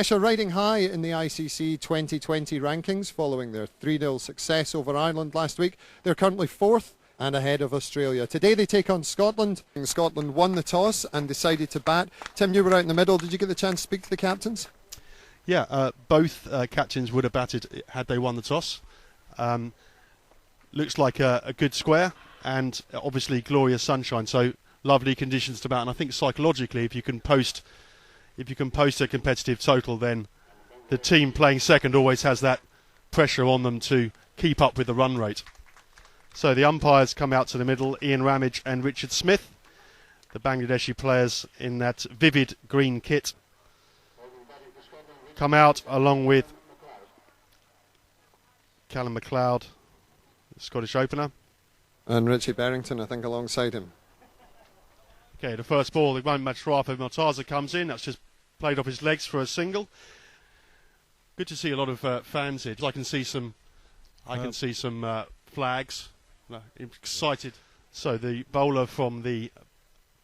Bangladesh are riding high in the ICC 2020 rankings following their 3-0 success over Ireland last week. They're currently 4th and ahead of Australia. Today they take on Scotland. Scotland won the toss and decided to bat. Tim, you were out in the middle. Did you get the chance to speak to the captains? Yeah, both captains would have batted had they won the toss. Looks like a good square and obviously glorious sunshine, so lovely conditions to bat. And I think psychologically, if you can post a competitive total, then the team playing second always has that pressure on them to keep up with the run rate. So the umpires come out to the middle, Ian Ramage and Richard Smith, the Bangladeshi players in that vivid green kit, come out along with Callum McLeod, the Scottish opener. And Richie Berrington, I think, alongside him. Okay, the first ball, the one match Rafa Mortaza comes in. That's just played off his legs for a single. Good to see a lot of fans here. I can see some flags. Excited. So the bowler from the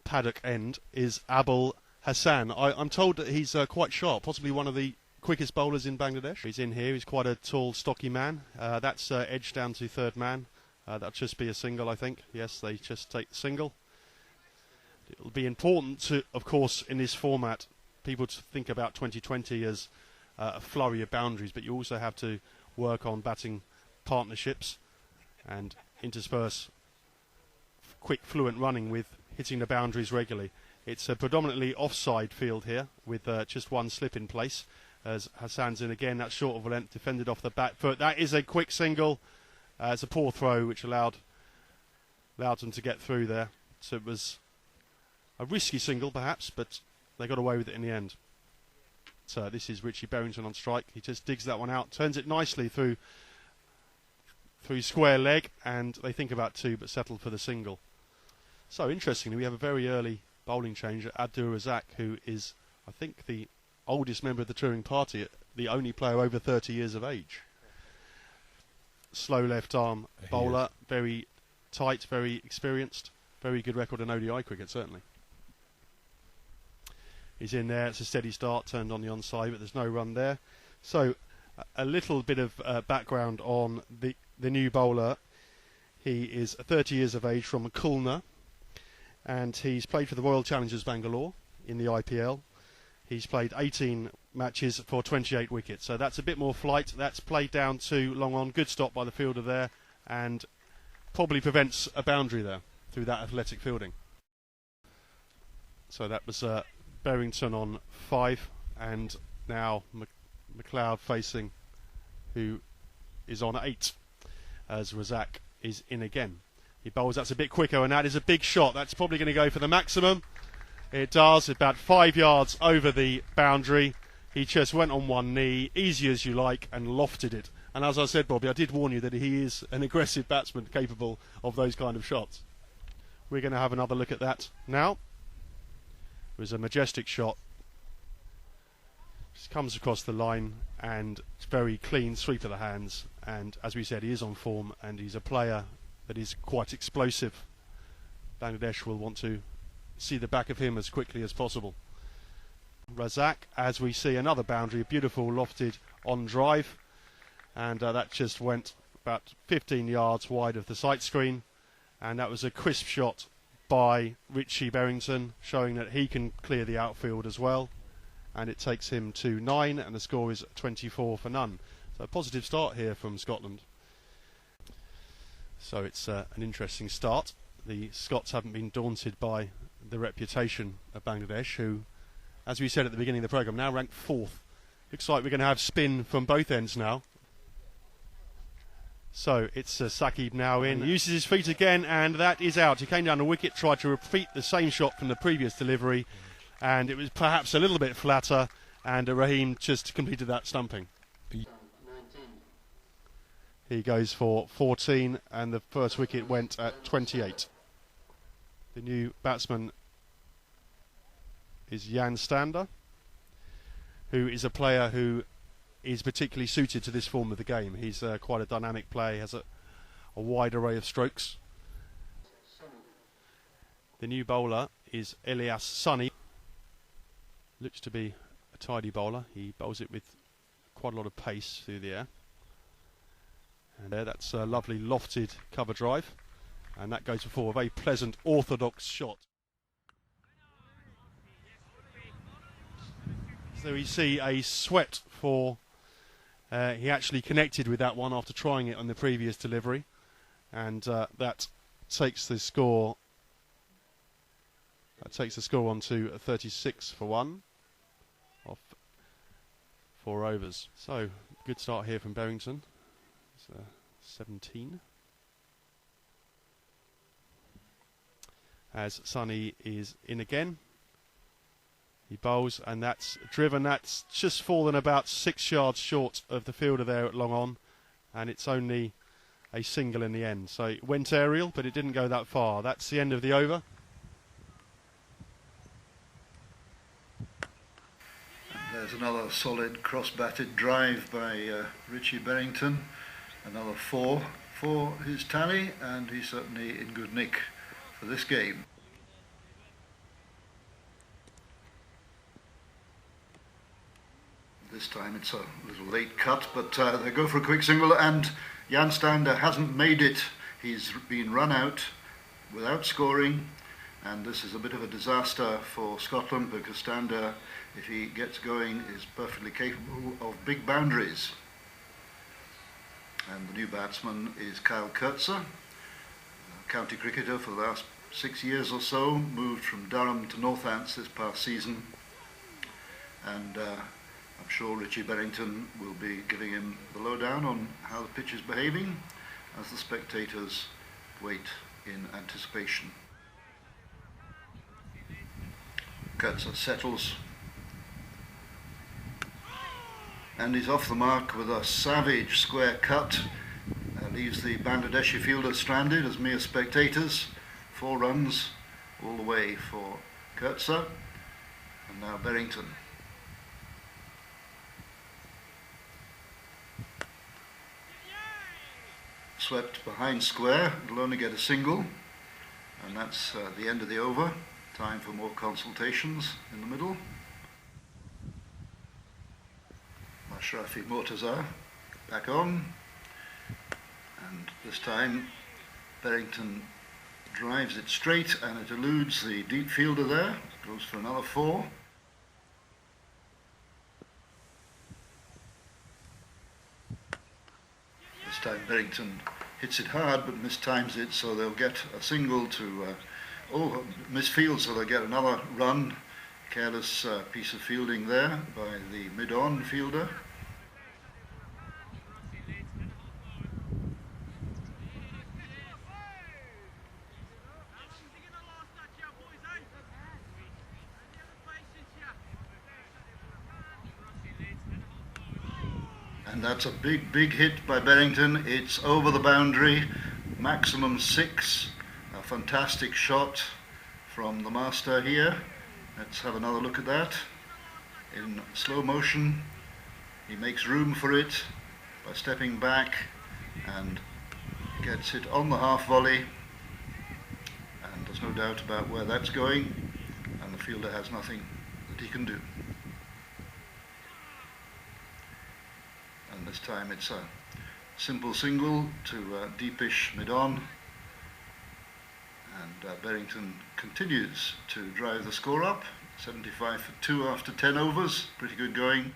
paddock end is Abul Hassan. I'm told that he's quite sharp, possibly one of the quickest bowlers in Bangladesh. He's in here. He's quite a tall, stocky man. That's edged down to third man. That'll just be a single, I think. Yes, they just take the single. It'll be important to, of course, in this format, people to think about 2020 as a flurry of boundaries, but you also have to work on batting partnerships and intersperse quick, fluent running with hitting the boundaries regularly. It's a predominantly offside field here with just one slip in place. As Hassan's in again, that's short of a length, defended off the back foot. That is a quick single. It's a poor throw which allowed them to get through there. So it was a risky single perhaps, but they got away with it in the end. So this is Richie Berrington on strike. He just digs that one out, turns it nicely through square leg, and they think about two but settle for the single. So interestingly, we have a very early bowling change at Abdur Razak, who is, I think, the oldest member of the touring party, the only player over 30 years of age. Slow left arm bowler, very tight, very experienced, very good record in ODI cricket, certainly. He's in there, it's a steady start, turned on the onside, but there's no run there. So a little bit of background on the new bowler. He is 30 years of age from Khulna, and he's played for the Royal Challengers Bangalore in the IPL. He's played 18 matches for 28 wickets, so that's a bit more flight. That's played down to long on, good stop by the fielder there, and probably prevents a boundary there through that athletic fielding. So that was Berrington on 5, and now McLeod facing, who is on 8, as Razak is in again. He bowls, that's a bit quicker, and that is a big shot. That's probably going to go for the maximum. It does, about 5 yards over the boundary. He just went on one knee, easy as you like, and lofted it. And as I said, Bobby, I did warn you that he is an aggressive batsman capable of those kind of shots. We're going to have another look at that now. It was a majestic shot. Just comes across the line, and it's very clean sweep of the hands. And as we said, he is on form, and he's a player that is quite explosive. Bangladesh will want to see the back of him as quickly as possible. Razak, as we see another boundary, beautiful lofted on drive, and that just went about 15 yards wide of the sight screen, and that was a crisp shot by Richie Berrington, showing that he can clear the outfield as well, and it takes him to 9, and the score is 24 for none. So a positive start here from Scotland. So it's an interesting start. The Scots haven't been daunted by the reputation of Bangladesh, who, as we said at the beginning of the programme, now ranked 4th. Looks like we're going to have spin from both ends now. So it's Saqib now in. He uses his feet again, and that is out. He came down the wicket, tried to repeat the same shot from the previous delivery, and it was perhaps a little bit flatter, and Rahim just completed that stumping. He goes for 14, and the first wicket went at 28. The new batsman is Jan Stander, who is a player who is particularly suited to this form of the game. He's quite a dynamic player, has a wide array of strokes. The new bowler is Elias Sunny. Looks to be a tidy bowler. He bowls it with quite a lot of pace through the air. And there, that's a lovely lofted cover drive. And that goes for a very pleasant orthodox shot. So we see a sweat for... he actually connected with that one after trying it on the previous delivery. And that takes the score... That takes the score on to 36 for 1 off 4 overs. So, good start here from Berrington. It's 17. As Sonny is in again. He bowls, and that's driven. That's just fallen about 6 yards short of the fielder there at long on. And it's only a single in the end. So it went aerial, but it didn't go that far. That's the end of the over. There's another solid cross-batted drive by Richie Berrington. Another 4 for his tally, and he's certainly in good nick for this game. This time it's a little late cut, but they go for a quick single, and Jan Stander hasn't made it. He's been run out without scoring. And this is a bit of a disaster for Scotland, because Stander, if he gets going, is perfectly capable of big boundaries. And the new batsman is Kyle Kurtzer, a county cricketer for the last 6 years or so, moved from Durham to Northants this past season. And I'm sure Richie Berrington will be giving him the lowdown on how the pitch is behaving as the spectators wait in anticipation. Kurtzer settles, and he's off the mark with a savage square cut. Leaves the Bangladeshi fielder stranded as mere spectators. 4 runs all the way for Kurtzer, and now Berrington. Swept behind square, it'll only get a single, and that's the end of the over. Time for more consultations in the middle. Mashrafi Mortaza back on, and this time Berrington drives it straight, and it eludes the deep fielder there. Goes for another 4. This time Berrington hits it hard but mistimes it, so they'll get a single to misfield, so they'll get another run. Careless piece of fielding there by the mid-on fielder. And that's a big hit by Berrington. It's over the boundary, maximum 6. A fantastic shot from the master here. Let's have another look at that in slow motion. He makes room for it by stepping back and gets it on the half volley, and there's no doubt about where that's going, and the fielder has nothing that he can do. And this time it's a simple single to deepish mid-on. And Berrington continues to drive the score up. 75 for 2 after 10 overs. Pretty good going.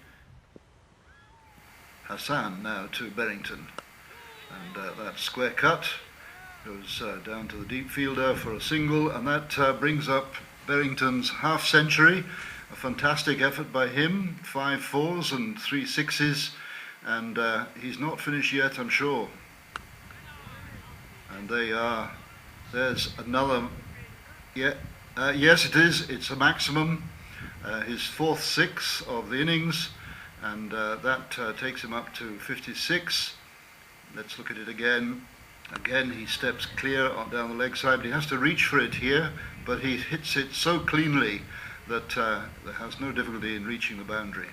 Hassan now to Berrington. And that square cut goes down to the deep fielder for a single. And that brings up Berrington's half century. A fantastic effort by him. 5 4s and 3 6s. And he's not finished yet, I'm sure. And they are... There's another, yes it is, it's a maximum, his 4th 6 of the innings, and that takes him up to 56. Let's look at it again. Again he steps clear down the leg side, but he has to reach for it here, but he hits it so cleanly that there has no difficulty in reaching the boundary.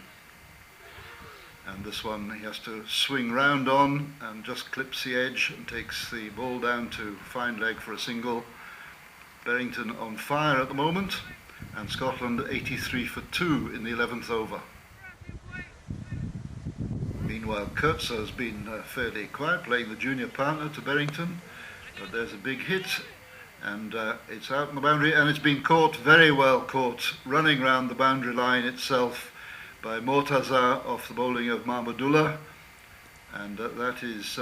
And this one he has to swing round on and just clips the edge and takes the ball down to fine leg for a single. Berrington on fire at the moment, and Scotland 83 for 2 in the 11th over. Meanwhile, Kurtzer has been fairly quiet, playing the junior partner to Berrington. But there's a big hit, and it's out on the boundary, and it's been caught, very well caught, running round the boundary line itself by Mortaza off the bowling of Mahmudullah. And that is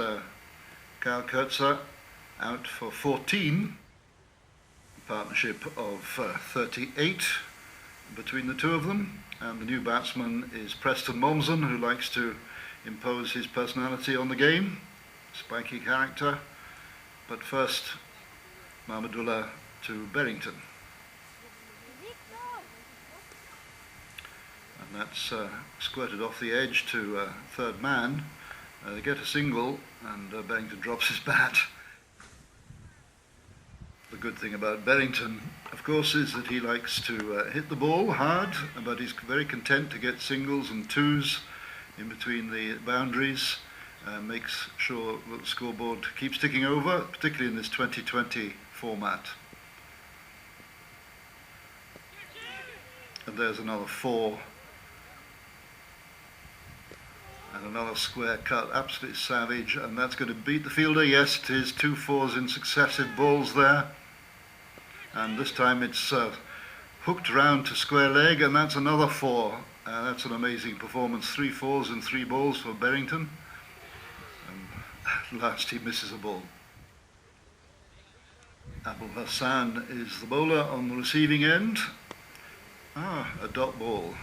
Kyle Kurtzer out for 14. A partnership of 38 between the two of them. And the new batsman is Preston Momsen, who likes to impose his personality on the game. Spiky character. But first, Mahmudullah to Berrington. And that's squirted off the edge to third man. They get a single, and Berrington drops his bat. The good thing about Berrington, of course, is that he likes to hit the ball hard, but he's very content to get singles and twos in between the boundaries. Makes sure that the scoreboard keeps ticking over, particularly in this 2020 format. And there's another 4. And another square cut, absolutely savage, and that's going to beat the fielder. Yes, it is 2 4s in successive balls there. And this time it's hooked round to square leg, and that's another 4. That's an amazing performance. 3 4s and 3 balls for Berrington. And at last he misses a ball. Abul Hassan is the bowler on the receiving end. A dot ball.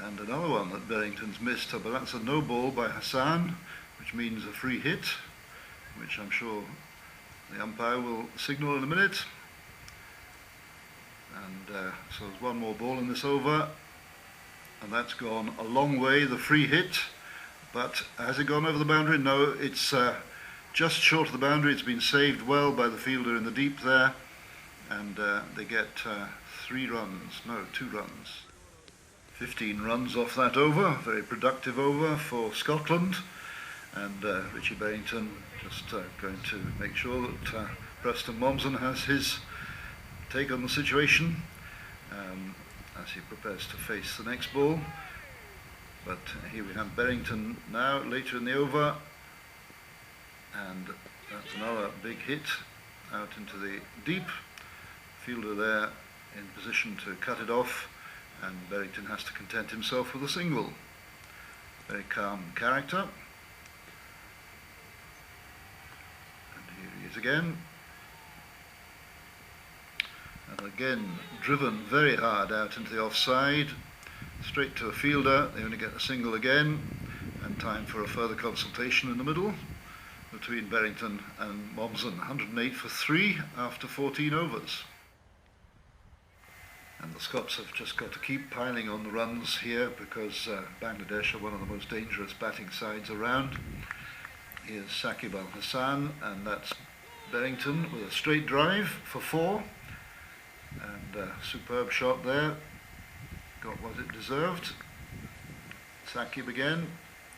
And another one that Berrington's missed, but that's a no ball by Hassan, which means a free hit, which I'm sure the umpire will signal in a minute. And so there's one more ball in this over, and that's gone a long way, the free hit. But has it gone over the boundary? No, it's just short of the boundary. It's been saved well by the fielder in the deep there, and they get 2 runs. 15 runs off that over, very productive over for Scotland, and Richie Berrington just going to make sure that Preston Momsen has his take on the situation as he prepares to face the next ball. But here we have Berrington now, later in the over, and that's another big hit out into the deep. Fielder there in position to cut it off, and Berrington has to content himself with a single. Very calm character. And here he is again. And again, driven very hard out into the offside, straight to a fielder. They only get a single again, and time for a further consultation in the middle between Berrington and Momsen. 108 for 3 after 14 overs. And the Scots have just got to keep piling on the runs here, because Bangladesh are one of the most dangerous batting sides around. Here's Saqib Al Hassan, and that's Berrington with a straight drive for 4. And a superb shot there. Got what it deserved. Saqib again,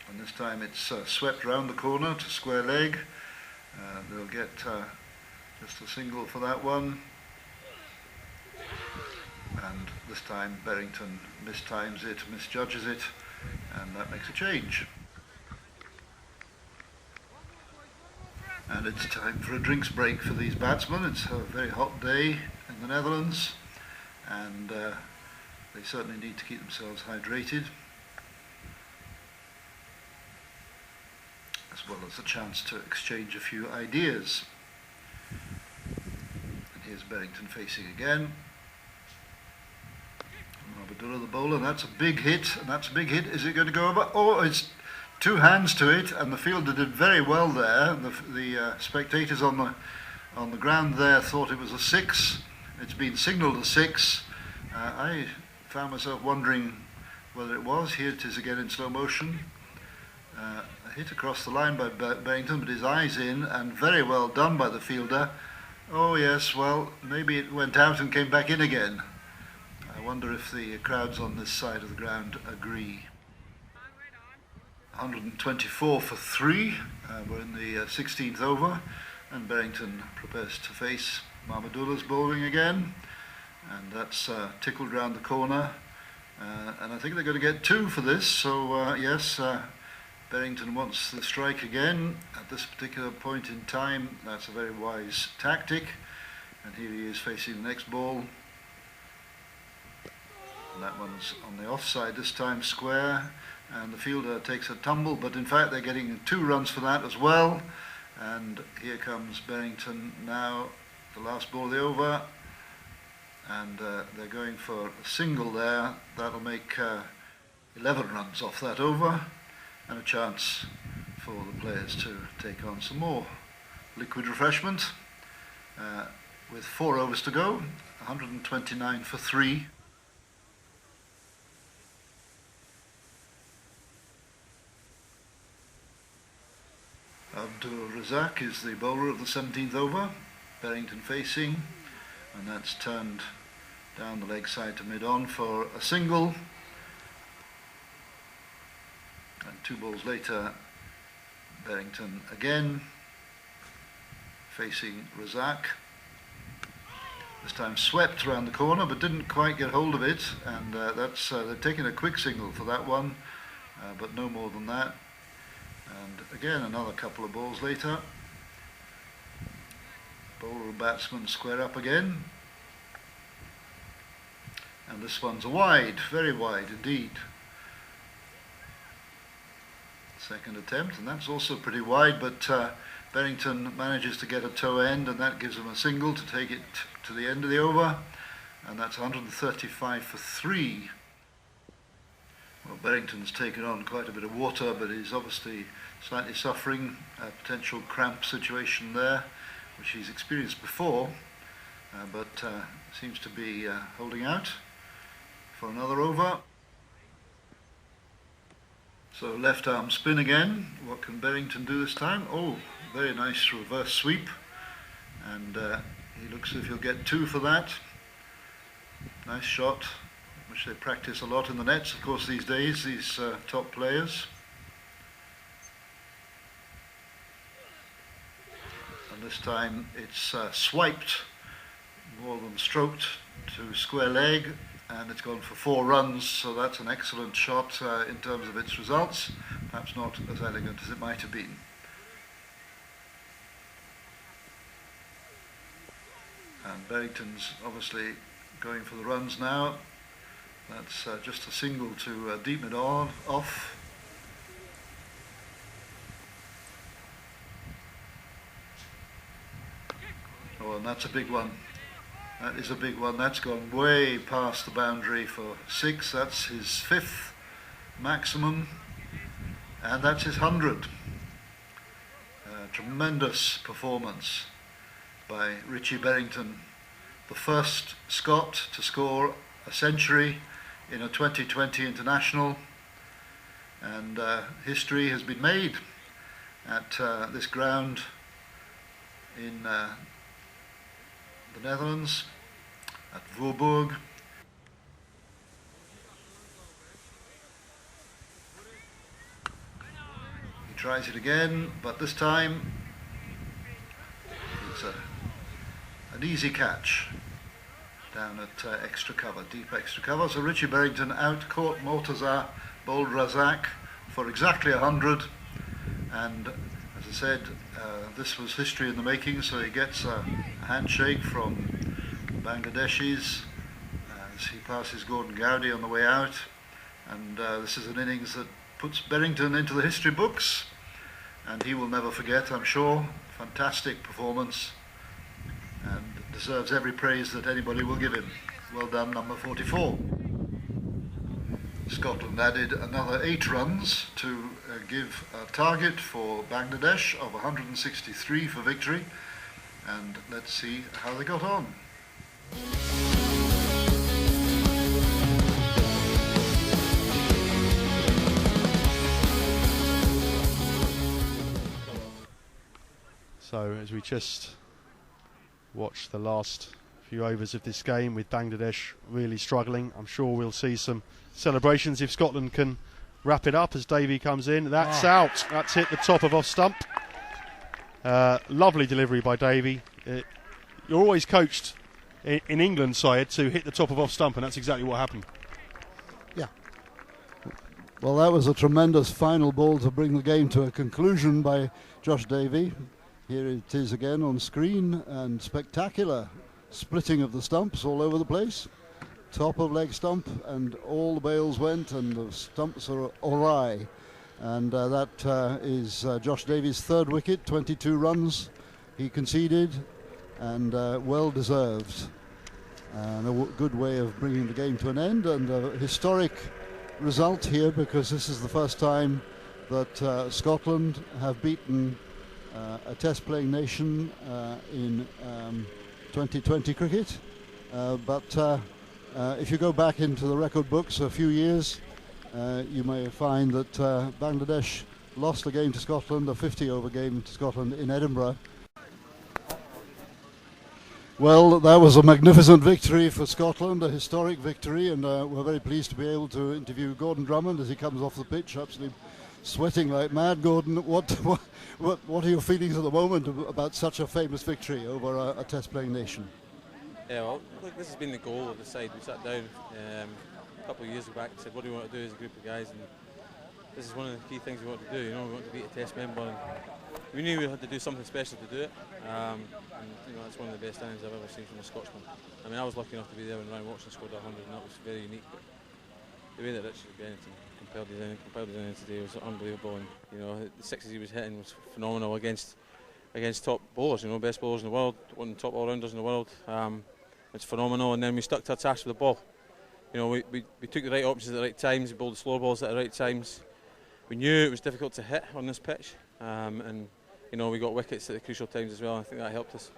and this time it's swept round the corner to square leg. They'll get just a single for that one. And this time Berrington mistimes it, misjudges it, and that makes a change. And it's time for a drinks break for these batsmen. It's a very hot day in the Netherlands, and they certainly need to keep themselves hydrated, as well as a chance to exchange a few ideas. And here's Berrington facing again. Mahmudullah the bowler, and that's a big hit, and that's a big hit. Is it going to go over? Oh, it's 2 hands to it, and the fielder did very well there. The spectators on the ground there thought it was a 6. It's been signalled a 6. I found myself wondering whether it was. Here it is again in slow motion. A hit across the line by Berrington, but his eyes in, and very well done by the fielder. Oh yes, well, maybe it went out and came back in again. I wonder if the crowds on this side of the ground agree. 124 for 3. We're in the 16th over, and Berrington prepares to face Mahmudullah's bowling again, and that's tickled round the corner, And I think they're going to get 2 for this, so yes, Berrington wants the strike again at this particular point in time. That's a very wise tactic, and here he is facing the next ball, and that one's on the offside this time, square, and the fielder takes a tumble, but in fact they're getting 2 runs for that as well. And here comes Berrington now, the last ball of the over, and they're going for a single there. That'll make 11 runs off that over, and a chance for the players to take on some more liquid refreshment. With 4 overs to go, 129 for 3. Abdul Razak is the bowler of the 17th over, Berrington facing, and that's turned down the leg side to mid-on for a single. And 2 balls later, Berrington again facing Razak. This time swept around the corner but didn't quite get hold of it, and they've taken a quick single for that one, but no more than that. And again another couple of balls later, bowler and batsman square up again, and this one's a wide, very wide indeed. Second attempt, and that's also pretty wide, but Berrington manages to get a toe end, and that gives him a single to take it to the end of the over, and that's 135 for 3. Well, Berrington's taken on quite a bit of water, but he's obviously slightly suffering a potential cramp situation there, which he's experienced before, but seems to be holding out for another over. So left arm spin again. What can Berrington do this time? Oh, very nice reverse sweep, and he looks as if he'll get 2 for that. Nice shot, which they practice a lot in the nets, of course, these days, these top players. And this time it's swiped more than stroked to square leg, and it's gone for 4 runs, so that's an excellent shot in terms of its results, perhaps not as elegant as it might have been. And Berrington's obviously going for the runs now. That's just a single to deep mid off. Oh, and that's a big one. That is a big one. That's gone way past the boundary for 6. That's his 5th maximum, and that's his 100. Tremendous performance by Richie Berrington, the first Scot to score a century in a 2020 international, and history has been made at this ground in the Netherlands, at Voorburg. He tries it again, but this time it's an easy catch down at extra cover, deep extra cover. So Richie Berrington out-caught Mortaza, bowled Razak for exactly 100, and as I said, this was history in the making. So he gets a handshake from the Bangladeshis as he passes Gordon Gowdy on the way out, and this is an innings that puts Berrington into the history books, and he will never forget, I'm sure. Fantastic performance, and deserves every praise that anybody will give him. Well done, number 44. Scotland added another 8 runs to give a target for Bangladesh of 163 for victory, and let's see how they got on. So as we just watch the last few overs of this game with Bangladesh really struggling, I'm sure we'll see some celebrations if Scotland can wrap it up as Davey comes in. That's out. That's hit the top of off stump. Lovely delivery by Davey. You're always coached in England side to hit the top of off stump, and that's exactly what happened. Well, that was a tremendous final ball to bring the game to a conclusion by Josh Davey. Here it is again on screen, and spectacular splitting of the stumps all over the place. Top of leg stump, and all the bails went, and the stumps are awry. And that is Josh Davey's third wicket, 22 runs he conceded, and well deserved. And a good way of bringing the game to an end, and a historic result here, because this is the first time that Scotland have beaten a test playing nation in 2020 cricket. But if you go back into the record books a few years, you may find that Bangladesh lost a game to Scotland, a 50 over game to Scotland in Edinburgh. Well, that was a magnificent victory for Scotland, a historic victory, and we're very pleased to be able to interview Gordon Drummond as he comes off the pitch, absolutely sweating like mad. Gordon, what are your feelings at the moment about such a famous victory over a test-playing nation? Yeah, well, look, this has been the goal of the side. We sat down a couple of years back and said, what do we want to do as a group of guys? And this is one of the key things we want to do. You know, we want to beat a test member, and we knew we had to do something special to do it. And you know, that's one of the best innings I've ever seen from a Scotsman. I mean, I was lucky enough to be there when Ryan Watson scored 100, and that was very unique. But the way that Richie Berrington compelled his innings today was unbelievable. And you know, the sixes he was hitting was phenomenal against top bowlers. You know, best bowlers in the world, one of the top all-rounders in the world. It's phenomenal. And then we stuck to our task with the ball. You know, we took the right options at the right times. We bowled the slow balls at the right times. We knew it was difficult to hit on this pitch, and you know, we got wickets at the crucial times as well. I think that helped us.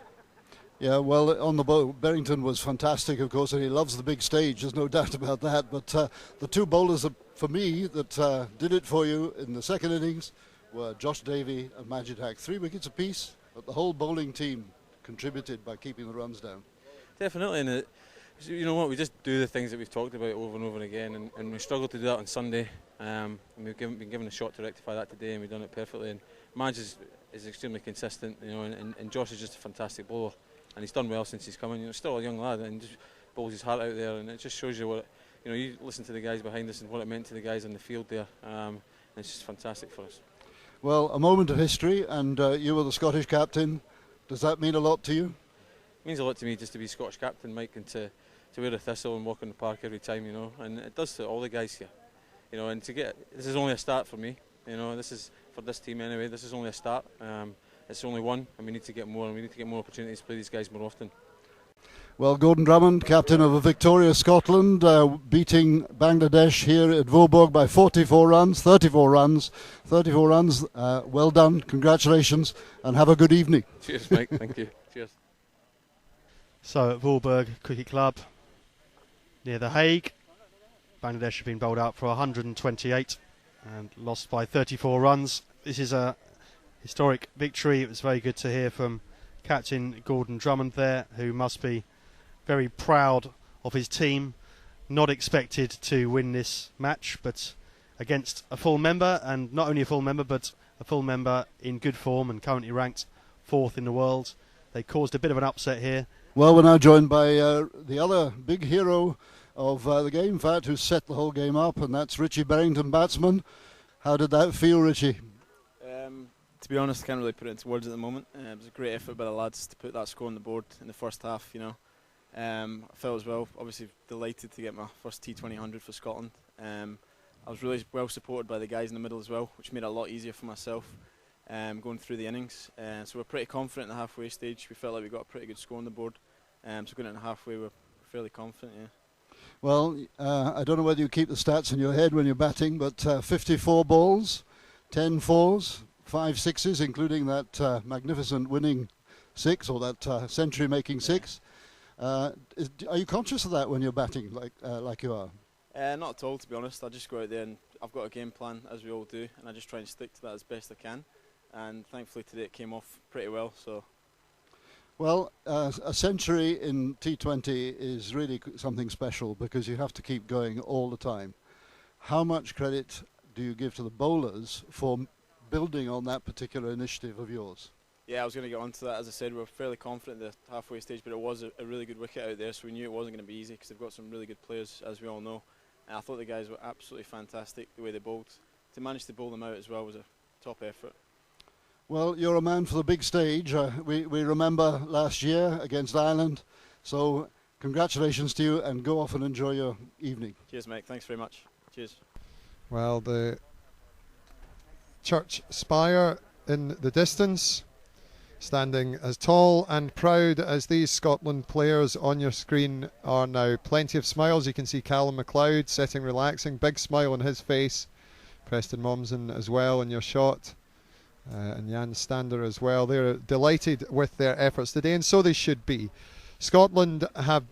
Yeah, well, on the bowl, Berrington was fantastic, of course, and he loves the big stage. There's no doubt about that. But the two bowlers, for me, that did it for you in the second innings were Josh Davey and Majid Haq. 3 wickets apiece, but the whole bowling team contributed by keeping the runs down. Definitely, and you know what, we just do the things that we've talked about over and over again, and we struggled to do that on Sunday. And we've been given a shot to rectify that today, and we've done it perfectly. And Madge is extremely consistent, you know, and Josh is just a fantastic bowler, and he's done well since he's come in. You know, still a young lad, and just bowls his heart out there, and it just shows you what, you know, you listen to the guys behind us and what it meant to the guys on the field there. And it's just fantastic for us. Well, a moment of history, and you were the Scottish captain. Does that mean a lot to you? It means a lot to me just to be Scottish captain, Mike, and to wear a thistle and walk in the park every time, you know, and it does to all the guys here. You know, and this is only a start for me. You know, this is for this team anyway. This is only a start. It's only one, and we need to get more. And we need to get more opportunities to play these guys more often. Well, Gordon Drummond, captain of a victorious Scotland, beating Bangladesh here at Voborg by 34 runs, 34 runs. Well done, congratulations, and have a good evening. Cheers, Mike. Thank you. Cheers. So at Voborg Cricket Club near The Hague, Bangladesh have been bowled out for 128 and lost by 34 runs. This is a historic victory. It was very good to hear from Captain Gordon Drummond there, who must be very proud of his team. Not expected to win this match, but against a full member, and not only a full member, but a full member in good form and currently ranked 4th in the world. They caused a bit of an upset here. Well, we're now joined by the other big hero of the game, in fact, who set the whole game up, and that's Richie Berrington, batsman. How did that feel, Richie? To be honest, I can't really put it into words at the moment. It was a great effort by the lads to put that score on the board in the first half, you know. I felt as well, obviously delighted to get my first T20 100 for Scotland. I was really well supported by the guys in the middle as well, which made it a lot easier for myself going through the innings. So we're pretty confident in the halfway stage. We felt like we got a pretty good score on the board. So going into halfway, we're fairly confident, yeah. Well, I don't know whether you keep the stats in your head when you're batting, but 54 balls, 10 fours, 5 sixes, including that magnificent winning 6, or that century-making 6. Are you conscious of that when you're batting like you are? Not at all, to be honest. I just go out there and I've got a game plan, as we all do, and I just try and stick to that as best I can. And thankfully today it came off pretty well. So. Well, a century in T20 is really something special, because you have to keep going all the time. How much credit do you give to the bowlers for building on that particular initiative of yours? Yeah, I was going to get onto that. As I said, we're fairly confident at the halfway stage, but it was a really good wicket out there, so we knew it wasn't going to be easy, because they've got some really good players, as we all know. I thought the guys were absolutely fantastic the way they bowled. To manage to bowl them out as well was a top effort. Well, you're a man for the big stage. We remember last year against Ireland. So congratulations to you, and go off and enjoy your evening. Cheers, mate. Thanks very much. Cheers. Well, the church spire in the distance, standing as tall and proud as these Scotland players on your screen are now. Plenty of smiles. You can see Callum MacLeod sitting relaxing, big smile on his face. Preston Momsen as well in your shot, and Jan Stander as well. They're delighted with their efforts today, and so they should be. Scotland have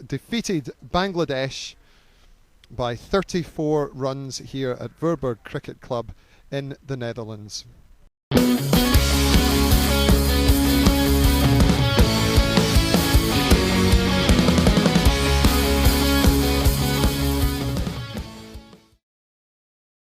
defeated Bangladesh by 34 runs here at Verburg Cricket Club in the Netherlands.